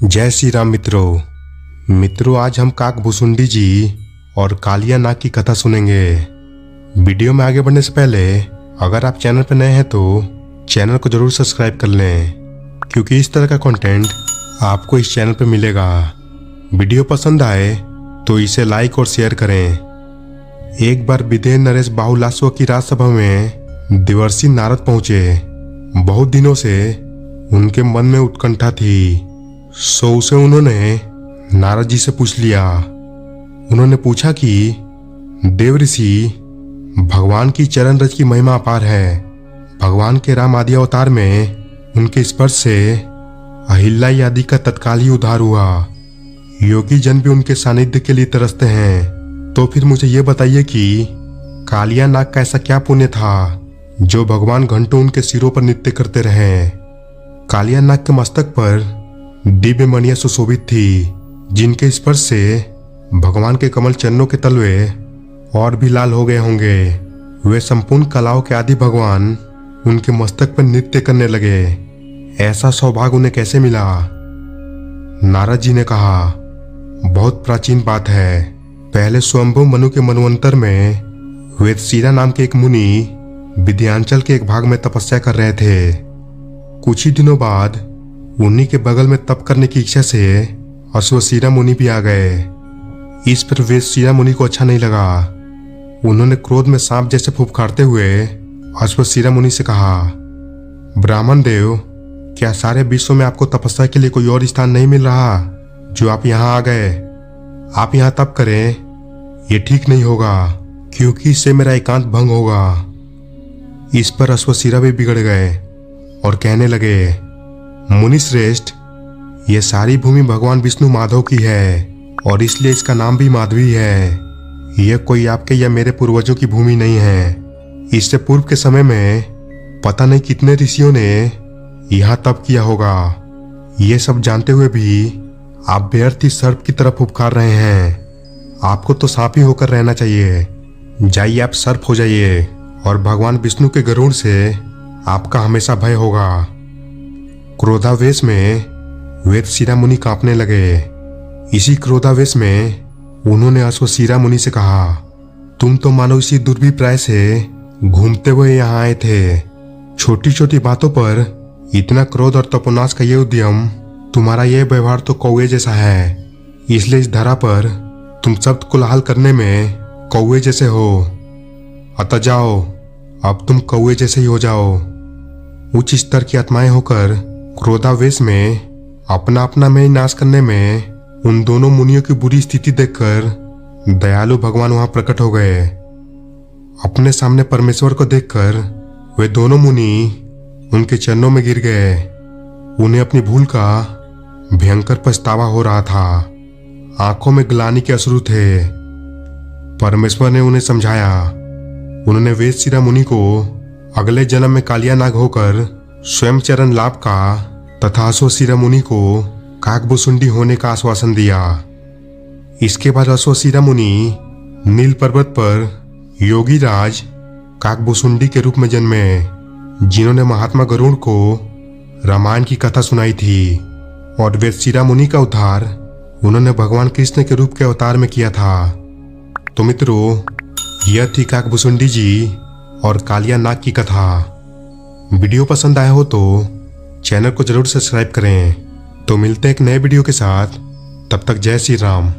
जय श्री राम मित्रों, आज हम काकभुसुंडी जी और कालिया नाग की कथा सुनेंगे। वीडियो में आगे बढ़ने से पहले अगर आप चैनल पर नए हैं तो चैनल को जरूर सब्सक्राइब कर लें, क्योंकि इस तरह का कंटेंट आपको इस चैनल पर मिलेगा। वीडियो पसंद आए तो इसे लाइक और शेयर करें। एक बार विदेह नरेश बाहुलाश्व की राजसभा में देवर्षि नारद पहुंचे। बहुत दिनों से उनके मन में उत्कंठा थी, सो उसे उन्होंने नारद जी से पूछ लिया। उन्होंने पूछा कि देव ऋषि, भगवान की चरण रज की महिमा अपार है। भगवान के राम आदि अवतार में उनके स्पर्श से अहिल्या आदि का तत्काल ही उद्धार हुआ। योगी जन भी उनके सानिध्य के लिए तरसते हैं। तो फिर मुझे ये बताइए कि कालिया नाग का ऐसा क्या पुण्य था जो भगवान घंटों उनके सिरों पर नृत्य करते रहे। कालिया नाग के मस्तक पर दिव्य मणियां सुशोभित थी, जिनके स्पर्श से भगवान के कमल चरणों के तलवे और भी लाल हो गए होंगे। वे संपूर्ण कलाओं के आदि भगवान उनके मस्तक पर नृत्य करने लगे। ऐसा सौभाग्य उन्हें कैसे मिला? नारद जी ने कहा, बहुत प्राचीन बात है। पहले स्वयंभू मनु के मनवंतर में वेदशिरा नाम के एक मुनि विंध्याचल के एक भाग में तपस्या कर रहे थे। कुछ ही दिनों बाद उन्हीं के बगल में तप करने की इच्छा से अश्वशिरा मुनि भी आ गए। इस पर वेदशिरा मुनि को अच्छा नहीं लगा। उन्होंने क्रोध में सांप जैसे फुफकारते हुए अश्वशिरा मुनि से कहा, ब्राह्मण देव, क्या सारे विश्व में आपको तपस्या के लिए कोई और स्थान नहीं मिल रहा जो आप यहाँ आ गए? आप यहाँ तप करें, ये ठीक नहीं होगा, क्योंकि इससे मेरा एकांत भंग होगा। इस पर अश्वशिरा भी बिगड़ गए और कहने लगे, मुनि श्रेष्ठ, ये सारी भूमि भगवान विष्णु माधव की है और इसलिए इसका नाम भी माधवी है। यह कोई आपके या मेरे पूर्वजों की भूमि नहीं है। इससे पूर्व के समय में पता नहीं कितने ऋषियों ने यहाँ तप किया होगा। ये सब जानते हुए भी आप व्यर्थ ही सर्प की तरफ फुफकार रहे हैं। आपको तो सांप ही होकर रहना चाहिए। जाइए, आप सर्प हो जाइए और भगवान विष्णु के गरुड़ से आपका हमेशा भय होगा। क्रोधावेश में वेदशिरा मुनि कांपने लगे। इसी क्रोधावेश में उन्होंने अश्वशिरा मुनि से कहा, तुम तो मानो इसी दुर्भिप्राय से घूमते हुए यहाँ आए थे। छोटी छोटी बातों पर इतना क्रोध और तपोनाश का ये उद्यम, तुम्हारा यह व्यवहार तो कौवे जैसा है। इसलिए इस धरा पर तुम शब्द कोलाहल करने में कौवे जैसे हो। अतः जाओ, अब तुम कौवे जैसे ही हो जाओ। उच्च स्तर की आत्माएं होकर क्रोधावेश में अपना अपना मैं नाश करने में उन दोनों मुनियों की बुरी स्थिति देखकर दयालु भगवान वहां प्रकट हो गए। अपने सामने परमेश्वर को देखकर वे दोनों मुनि उनके चरणों में गिर गए। उन्हें अपनी भूल का भयंकर पछतावा हो रहा था। आंखों में ग्लानि के अश्रु थे। परमेश्वर ने उन्हें समझाया। उन्होंने वेदशिरा मुनि को अगले जन्म में कालिया नाग होकर स्वयं चरण लाभ का तथा अश्वशिरा मुनि को काकभुसुंडी होने का आश्वासन दिया। इसके बाद अश्वशिरा मुनि नील पर्वत पर योगी राज काकभुसुंडी के रूप में जन्मे, जिन्होंने महात्मा गरुड़ को रामायण की कथा सुनाई थी। और वेदशिरा मुनि का उद्धार उन्होंने भगवान कृष्ण के रूप के अवतार में किया था। तो मित्रों, यह थी काकभुसुंडी जी और कालिया नाग की कथा। वीडियो पसंद आया हो तो चैनल को जरूर सब्सक्राइब करें। तो मिलते हैं एक नए वीडियो के साथ। तब तक जय श्री राम।